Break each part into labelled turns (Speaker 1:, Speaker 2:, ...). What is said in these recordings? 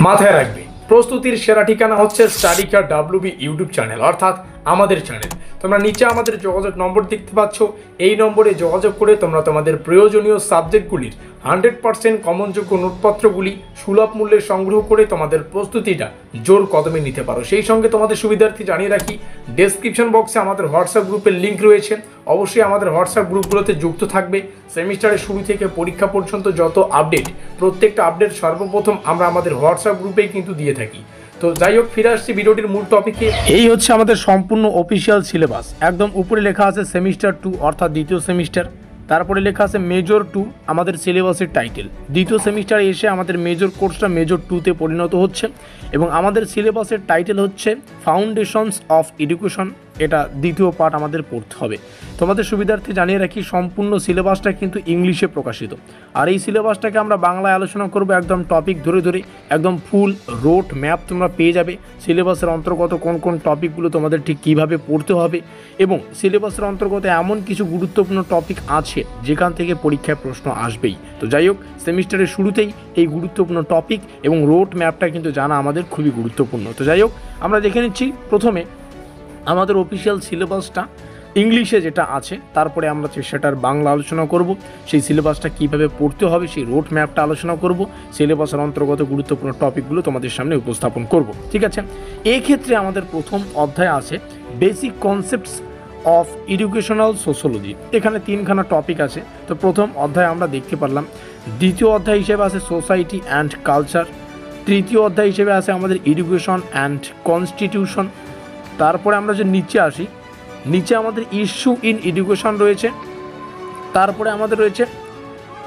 Speaker 1: মাথায় রাখবে প্রস্তুতির সেরা ঠিকানা হচ্ছে স্টাডিকার ডাব্লিউবি ইউটিউব চ্যানেল, অর্থাৎ আমাদের চ্যানেল। তোমরা নিচে আমাদের যোগাযোগ নম্বর দেখতে পাচ্ছ, এই নম্বরে যোগাযোগ করে তোমরা তোমাদের প্রয়োজনীয় সাবজেক্টগুলির 100% কমনযোগ্য নোটপত্রগুলি সুলভ মূল্যে সংগ্রহ করে তোমাদের প্রস্তুতিটা জোর কদমে নিতে পারো। সেই সঙ্গে তোমাদের সুবিধার্থে জানিয়ে রাখি, ডেসক্রিপশন বক্সে আমাদের হোয়াটসঅ্যাপ গ্রুপের লিঙ্ক রয়েছে। অবশ্যই আমাদের হোয়াটসঅ্যাপ গ্রুপগুলোতে যুক্ত থাকবে। সেমিস্টারের শুরু থেকে পরীক্ষা পর্যন্ত যত আপডেট, প্রত্যেকটা আপডেট সর্বপ্রথম আমরা আমাদের হোয়াটসঅ্যাপ গ্রুপেই কিন্তু দিয়ে থাকি। তো যাই হোক, ফিরে আসছি ভিডিওটির মূল টপিকে। এই হচ্ছে আমাদের সম্পূর্ণ অফিসিয়াল সিলেবাস। একদম উপরে লেখা আছে সেমিস্টার 2 অর্থাৎ দ্বিতীয় সেমিস্টার, তারপরে লেখা আছে মেজর 2 আমাদের সিলেবাসের টাইটেল। দ্বিতীয় সেমিস্টারে এসে আমাদের মেজর কোর্সটা মেজর 2তে পরিণত হচ্ছে এবং আমাদের সিলেবাসের টাইটেল হচ্ছে ফাউন্ডেশনস অফ এডুকেশন। এটা দ্বিতীয় পার্ট আমাদের পড়তে হবে। তোমাদের সুবিধার্থে জানিয়ে রাখি, সম্পূর্ণ সিলেবাসটা কিন্তু ইংলিশে প্রকাশিত, আর এই সিলেবাসটাকে আমরা বাংলায় আলোচনা করব। একদম টপিক ধরে ধরে একদম ফুল রোড ম্যাপ তোমরা পেয়ে যাবে। সিলেবাসের অন্তর্গত কোন কোন টপিকগুলো তোমাদের ঠিক কীভাবে পড়তে হবে, এবং সিলেবাসের অন্তর্গত এমন কিছু গুরুত্বপূর্ণ টপিক আছে যেখান থেকে পরীক্ষায় প্রশ্ন আসবেই। তো যাই হোক, সেমিস্টারের শুরুতেই এই গুরুত্বপূর্ণ টপিক এবং রোড ম্যাপটা কিন্তু জানা আমাদের খুবই গুরুত্বপূর্ণ। তো যাই হোক, আমরা দেখে নিচ্ছি প্রথমে আমাদের অফিসিয়াল সিলেবাসটা ইংলিশে যেটা আছে, তারপরে আমরা সেটার বাংলা আলোচনা করব। সেই সিলেবাসটা কীভাবে পড়তে হবে সেই রোড ম্যাপটা আলোচনা করব। সিলেবাসের অন্তর্গত গুরুত্বপূর্ণ টপিকগুলো তোমাদের সামনে উপস্থাপন করব। ঠিক আছে, এক্ষেত্রে আমাদের প্রথম অধ্যায় আছে basic concepts of educational sociology. এখানে 3খানা টপিক আছে। তো প্রথম অধ্যায় আমরা দেখতে পারলাম। দ্বিতীয় অধ্যায় হিসেবে আছে সোসাইটি অ্যান্ড কালচার। তৃতীয় অধ্যায় হিসেবে আছে আমাদের এডুকেশন অ্যান্ড কনস্টিটিউশন। তারপরে আমরা যে নিচে আসি, নিচে আমাদের ইস্যু ইন এডুকেশন রয়েছে। তারপরে আমাদের রয়েছে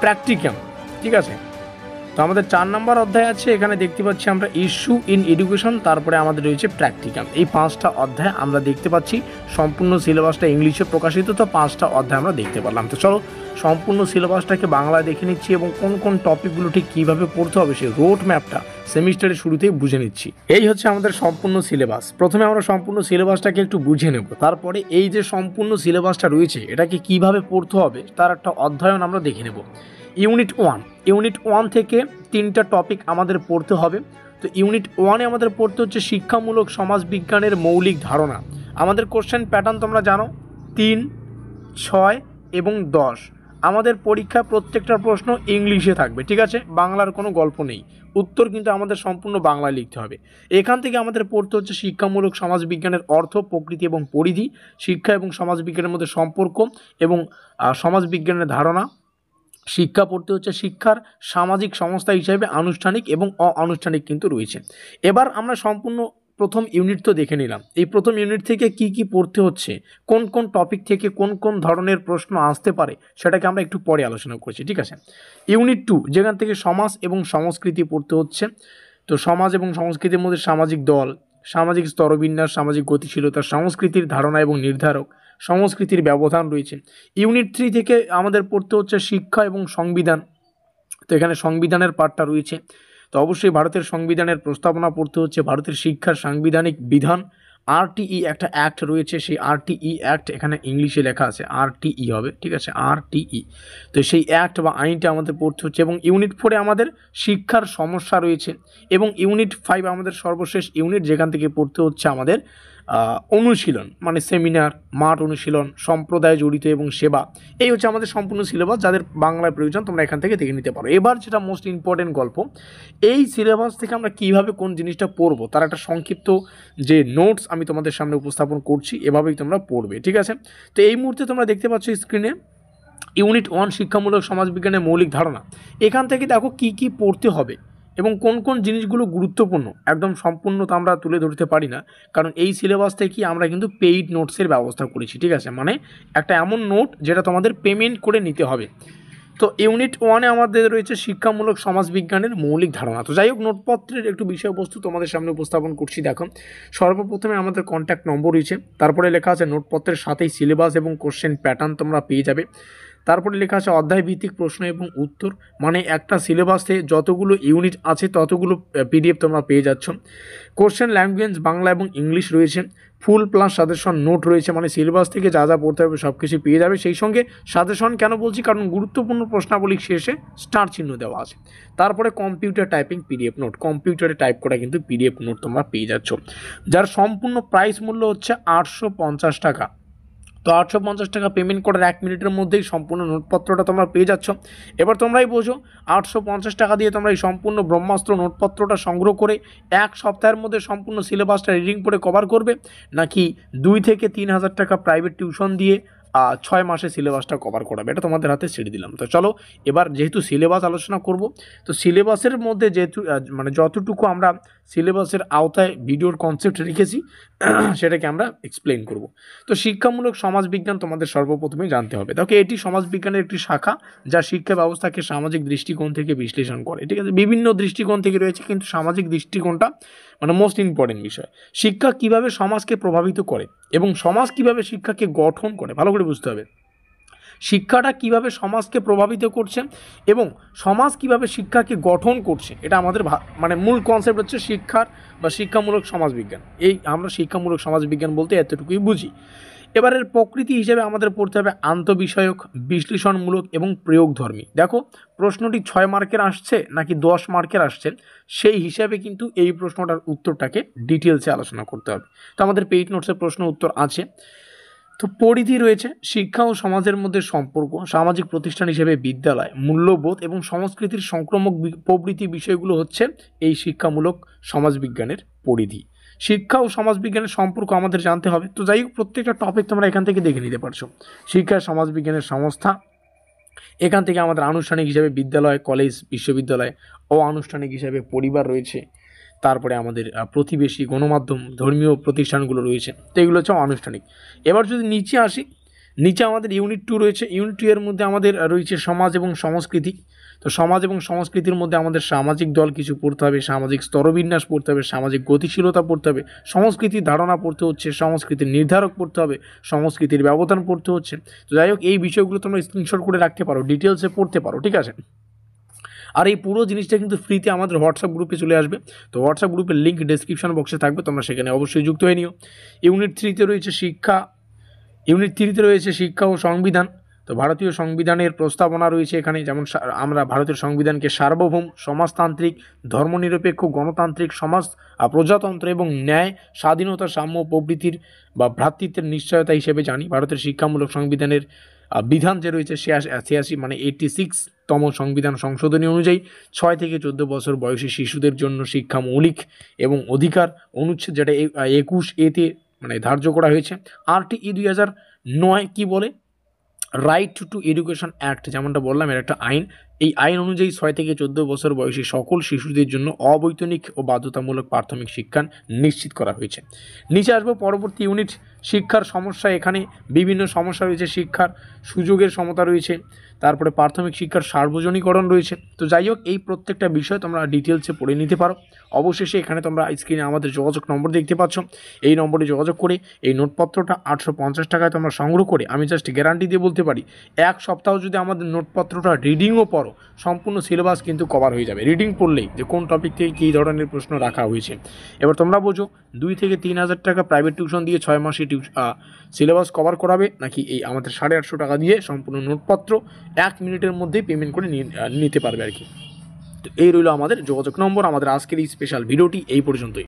Speaker 1: প্র্যাকটিক্যাম। ঠিক আছে, তো আমাদের 4 নম্বর অধ্যায় আছে। এখানে দেখতে পাচ্ছি আমরা ইস্যু ইন এডুকেশন, তারপরে আমাদের রয়েছে প্র্যাকটিক্যাম। এই 5টা অধ্যায় আমরা দেখতে পাচ্ছি। সম্পূর্ণ সিলেবাসটা ইংলিশে প্রকাশিত, তো 5টা অধ্যায় আমরা দেখতে পারলাম। তো চলো সম্পূর্ণ সিলেবাসটাকে বাংলায় দেখে নিচ্ছি এবং কোন কোন টপিকগুলো ঠিক কীভাবে পড়তে হবে সেই রোড ম্যাপটা সেমিস্টারের শুরুতেই বুঝে নিচ্ছি। এই হচ্ছে আমাদের সম্পূর্ণ সিলেবাস। প্রথমে আমরা সম্পূর্ণ সিলেবাসটাকে একটু বুঝে নেব, তারপরে এই যে সম্পূর্ণ সিলেবাসটা রয়েছে এটাকে কিভাবে পড়তে হবে তার একটা অধ্যয়ন আমরা দেখে নেব। ইউনিট 1 থেকে 3টা টপিক আমাদের পড়তে হবে। তো ইউনিট 1-এ আমাদের পড়তে হচ্ছে শিক্ষামূলক সমাজবিজ্ঞানের মৌলিক ধারণা। আমাদের কোশ্চেন প্যাটার্ন তোমরা জানো, 3, 6 এবং 10। আমাদের পরীক্ষা প্রত্যেকটা প্রশ্ন ইংলিশে থাকবে। ঠিক আছে, বাংলার কোনো গল্প নেই। উত্তর কিন্তু আমাদের সম্পূর্ণ বাংলায় লিখতে হবে। এখান থেকে আমাদের পড়তে হচ্ছে শিক্ষামূলক সমাজবিজ্ঞানের অর্থ, প্রকৃতি এবং পরিধি, শিক্ষা এবং সমাজবিজ্ঞানের মধ্যে সম্পর্ক এবং সমাজবিজ্ঞানের ধারণা। শিক্ষা পড়তে হচ্ছে শিক্ষার সামাজিক সংস্থা হিসেবে আনুষ্ঠানিক এবং অনানুষ্ঠানিক কিন্তু রয়েছে। এবার আমরা সম্পূর্ণ প্রথম ইউনিট তো দেখে নিলাম। এই প্রথম ইউনিট থেকে কি কি পড়তে হচ্ছে, কোন কোন টপিক থেকে কোন কোন ধরনের প্রশ্ন আসতে পারে সেটাকে আমরা একটু পরে আলোচনা করছি। ঠিক আছে, ইউনিট 2 যেখান থেকে সমাজ এবং সংস্কৃতি পড়তে হচ্ছে। তো সমাজ এবং সংস্কৃতির মধ্যে সামাজিক দল, সামাজিক স্তরবিন্যাস, সামাজিক গতিশীলতা, সংস্কৃতির ধারণা এবং নির্ধারক, সংস্কৃতির ব্যবধান রয়েছে। ইউনিট 3 থেকে আমাদের পড়তে হচ্ছে শিক্ষা এবং সংবিধান। তো এখানে সংবিধানের পার্টটা রয়েছে। তো অবশ্যই ভারতের সংবিধানের প্রস্তাবনা পড়তে হচ্ছে, ভারতের শিক্ষার সাংবিধানিক বিধান, আরটিই একটা অ্যাক্ট রয়েছে, সেই আরটিই অ্যাক্ট এখানে ইংলিশে লেখা আছে, আরটিই হবে। ঠিক আছে, আরটিই। তো সেই অ্যাক্ট বা আইনটা আমাদের পড়তে হচ্ছে। এবং ইউনিট 4-এ আমাদের শিক্ষার সমস্যা রয়েছে। এবং ইউনিট 5 আমাদের সর্বশেষ ইউনিট, যেখান থেকে পড়তে হচ্ছে আমাদের অনুশীলন, মানে সেমিনার, মাঠ অনুশীলন, সম্প্রদায় জড়িত এবং সেবা। এই হচ্ছে আমাদের সম্পূর্ণ সিলেবাস। যাদের বাংলায় প্রয়োজন তোমরা এখান থেকে দেখে নিতে পারো। এবার যেটা মোস্ট ইম্পর্টেন্ট গল্প, এই সিলেবাস থেকে আমরা কীভাবে কোন জিনিসটা পড়বো তার একটা সংক্ষিপ্ত যে নোটস আমি তোমাদের সামনে উপস্থাপন করছি, এভাবেই তোমরা পড়বে। ঠিক আছে, তো এই মুহূর্তে তোমরা দেখতে পাচ্ছ স্ক্রিনে ইউনিট 1 শিক্ষামূলক সমাজবিজ্ঞানের মৌলিক ধারণা। এখান থেকে দেখো কি কি পড়তে হবে এবং কোন কোন জিনিসগুলো গুরুত্বপূর্ণ। একদম সম্পূর্ণ তো আমরা তুলে ধরতে পারি না, কারণ এই সিলেবাস থেকে আমরা কিন্তু পেইড নোটসের ব্যবস্থা করেছি। ঠিক আছে, মানে একটা এমন নোট যেটা তোমাদের পেমেন্ট করে নিতে হবে। তো ইউনিট 1-এ আমাদের রয়েছে শিক্ষামূলক সমাজবিজ্ঞানের মৌলিক ধারণা। তো যাই হোক, নোটপত্রের একটু বিষয়বস্তু তোমাদের সামনে উপস্থাপন করছি। দেখো, সর্বপ্রথমে আমাদের কন্ট্যাক্ট নম্বর রয়েছে, তারপরে লেখা আছে নোটপত্রের সাথেই সিলেবাস এবং কোশ্চেন প্যাটার্ন তোমরা পেয়ে যাবে। তারপরে লেখা আছে অধ্যায় ভিত্তিক প্রশ্ন এবং উত্তর, মানে একটা সিলেবাসে যতগুলো ইউনিট আছে ততগুলো পিডিএফ তোমরা পেয়ে যাচ্ছ। কোশ্চেন ল্যাঙ্গুয়েজ বাংলা এবং ইংলিশ রয়েছে। ফুল প্লাস সাজেশন নোট রয়েছে, মানে সিলেবাস থেকে যা যা পড়তে হবে সব কিছু পেয়ে যাবে। সেই সঙ্গে সাজেশন কেন বলছি, কারণ গুরুত্বপূর্ণ প্রশ্নাবলীর শেষে স্টার চিহ্ন দেওয়া আছে। তারপরে কম্পিউটার টাইপিং পিডিএফ নোট, কম্পিউটারে টাইপ করা কিন্তু পিডিএফ নোট তোমরা পেয়ে যাচ্ছ, যার সম্পূর্ণ প্রাইস মূল্য হচ্ছে 850 টাকা। তো 850 টাকা পেমেন্ট করার 1 মিনিটের মধ্যেই সম্পূর্ণ নোটপত্রটা তোমরা পেয়ে যাচ্ছ। এবার তোমরাই বোঝো 850 টাকা দিয়ে তোমরা এই সম্পূর্ণ ব্রহ্মাস্ত্র নোটপত্রটা সংগ্রহ করে 1 সপ্তাহের মধ্যে সম্পূর্ণ সিলেবাসটা রিডিং করে কভার করবে, নাকি 2 থেকে 3,000 টাকা প্রাইভেট টিউশন দিয়ে 6 মাসে সিলেবাসটা কভার করাবে, এটা তোমাদের হাতে ছেড়ে দিলাম। তো চলো এবার যেহেতু সিলেবাস আলোচনা করব, তো সিলেবাসের মধ্যে যেহেতু মানে যতটুকু আমরা সিলেবাসের আওতায় ভিডিওর কনসেপ্ট রেখেছি সেটাকে আমরা এক্সপ্লেন করব। তো শিক্ষামূলক সমাজবিজ্ঞান তোমাদের সর্বপ্রথমেই জানতে হবে। দেখো এটি সমাজবিজ্ঞানের একটি শাখা যা শিক্ষা ব্যবস্থাকে সামাজিক দৃষ্টিকোণ থেকে বিশ্লেষণ করে, ঠিক আছে। বিভিন্ন দৃষ্টিকোণ থেকে রয়েছে, কিন্তু সামাজিক দৃষ্টিকোণটা মানে মোস্ট ইম্পর্টেন্ট বিষয়। শিক্ষা কিভাবে সমাজকে প্রভাবিত করে এবং সমাজ কিভাবে শিক্ষাকে গঠন করে, ভালো করে বুঝতে হবে। শিক্ষাটা কিভাবে সমাজকে প্রভাবিত করছে এবং সমাজ কিভাবে শিক্ষাকে গঠন করছে, এটা আমাদের মানে মূল কনসেপ্ট হচ্ছে শিক্ষার বা শিক্ষামূলক সমাজবিজ্ঞান। এই আমরা শিক্ষামূলক সমাজবিজ্ঞান বলতে এতটুকুই বুঝি। এবারের প্রকৃতি হিসেবে আমাদের পড়তে হবে আন্তঃবিষয়ক, বিশ্লেষণমূলক এবং প্রয়োগধর্মী। দেখো প্রশ্নটি 6 মার্কের আসছে নাকি 10 মার্কের আসছে, সেই হিসাবে কিন্তু এই প্রশ্নটার উত্তরটাকে ডিটেলসে আলোচনা করতে হবে। তো আমাদের পেইড নোটসের প্রশ্ন উত্তর আছে। তো পরিধি রয়েছে শিক্ষা ও সমাজের মধ্যে সম্পর্ক, সামাজিক প্রতিষ্ঠান হিসেবে বিদ্যালয়, মূল্যবোধ এবং সংস্কৃতির সংক্রামক প্রভৃতি বিষয়গুলো হচ্ছে এই শিক্ষামূলক সমাজবিজ্ঞানের পরিধি। শিক্ষা ও সমাজবিজ্ঞানের সম্পর্ক আমাদের জানতে হবে। তো যাই হোক, প্রত্যেকটা টপিক তোমরা এখান থেকে দেখে নিতে পারছো। শিক্ষা সমাজবিজ্ঞানের সংস্থা, এখান থেকে আমাদের আনুষ্ঠানিক হিসাবে বিদ্যালয়, কলেজ, বিশ্ববিদ্যালয়, অআনুষ্ঠানিক হিসাবে পরিবার রয়েছে, তারপরে আমাদের প্রতিবেশী, গণমাধ্যম, ধর্মীয় প্রতিষ্ঠানগুলো রয়েছে। তো এগুলো হচ্ছে আনুষ্ঠানিক। এবার যদি নিচে আসি, নিচে আমাদের ইউনিট 2 রয়েছে। ইউনিট 2 এর মধ্যে আমাদের রয়েছে সমাজ এবং সংস্কৃতি। তো সমাজ এবং সংস্কৃতির মধ্যে আমাদের সামাজিক দল কিছু পড়তে হবে, সামাজিক স্তরবিন্যাস পড়তে হবে, সামাজিক গতিশীলতা পড়তে হবে, সংস্কৃতির ধারণা পড়তে হচ্ছে, সংস্কৃতির নির্ধারক পড়তে হবে, সংস্কৃতির ব্যবধান পড়তে হচ্ছে। তো যাই হোক, এই বিষয়গুলো তোমরা স্ক্রিনশট করে রাখতে পারো, ডিটেলসে পড়তে পারো, ঠিক আছে। আর এই পুরো জিনিসটা কিন্তু ফ্রিতে আমাদের হোয়াটসঅ্যাপ গ্রুপে চলে আসবে। তো হোয়াটসঅ্যাপ গ্রুপের লিঙ্ক ডেসক্রিপশন বক্সে থাকবে, তোমরা সেখানে অবশ্যই যুক্ত হয়ে নিও। ইউনিট 3-তে রয়েছে শিক্ষা, ইউনিট 3-তে রয়েছে শিক্ষা ও সংবিধান। তো ভারতীয় সংবিধানের প্রস্তাবনা রয়েছে এখানে, যেমন আমরা ভারতের সংবিধানকে সার্বভৌম, সমাজতান্ত্রিক, ধর্মনিরপেক্ষ, গণতান্ত্রিক, সমাজ, প্রজাতন্ত্র এবং ন্যায়, স্বাধীনতা, সাম্য প্রভৃতির বা ভ্রাতৃত্বের নিশ্চয়তা হিসেবে জানি। ভারতের শিক্ষামূলক সংবিধানের বিধান যে রয়েছে 86 মানে 86তম সংবিধান সংশোধনী অনুযায়ী 6 থেকে 14 বছর বয়সী শিশুদের জন্য শিক্ষা মৌলিক এবং অধিকার, অনুচ্ছেদ যেটা 21A-তে মানে ধার্য করা হয়েছে। RTE 2009 কি বলে, রাইট টু এডুকেশন অ্যাক্ট, যেমনটা বললাম এর একটা আইন। এই আইন অনুযায়ী 6 থেকে 14 বছর বয়সী সকল শিশুদের জন্য অবৈতনিক ও বাধ্যতামূলক প্রাথমিক শিক্ষা নিশ্চিত করা হয়েছে। নিচে আসবো পরবর্তী ইউনিট, শিক্ষার সমস্যা। এখানে বিভিন্ন সমস্যা রয়েছে, শিক্ষার সুযোগের সমতা রয়েছে, তারপরে প্রাথমিক শিক্ষার সার্বজনীকরণ রয়েছে। তো যাই হোক, এই প্রত্যেকটা বিষয় তোমরা ডিটেলসে পড়ে নিতে পারো। অবশেষে এখানে তোমরা স্ক্রিনে আমাদের যোগাযোগ নম্বর দেখতে পাচ্ছ, এই নম্বরে যোগাযোগ করে এই নোটপত্রটা 850 টাকায় তোমরা সংগ্রহ করে, আমি জাস্ট গ্যারান্টি দিয়ে বলতে পারি 1 সপ্তাহ যদি আমাদের নোটপত্রটা রিডিংও পড়ো, সম্পূর্ণ সিলেবাস কিন্তু কভার হয়ে যাবে রিডিং পড়লেই, যে কোন টপিক থেকে কী ধরনের প্রশ্ন রাখা হয়েছে। এবার তোমরা বোঝো 2 থেকে 3,000 টাকা প্রাইভেট টিউশন দিয়ে 6 মাসে সিলেবাস কভার করাবে, নাকি এই আমাদের 850 টাকা দিয়ে সম্পূর্ণ নোটপত্র 1 মিনিটের মধ্যেই পেমেন্ট করে নিতে পারবে আর কি। তো এই রইল আমাদের যোগাযোগ নম্বর। আমাদের আজকের এই স্পেশাল ভিডিওটি এই পর্যন্তই।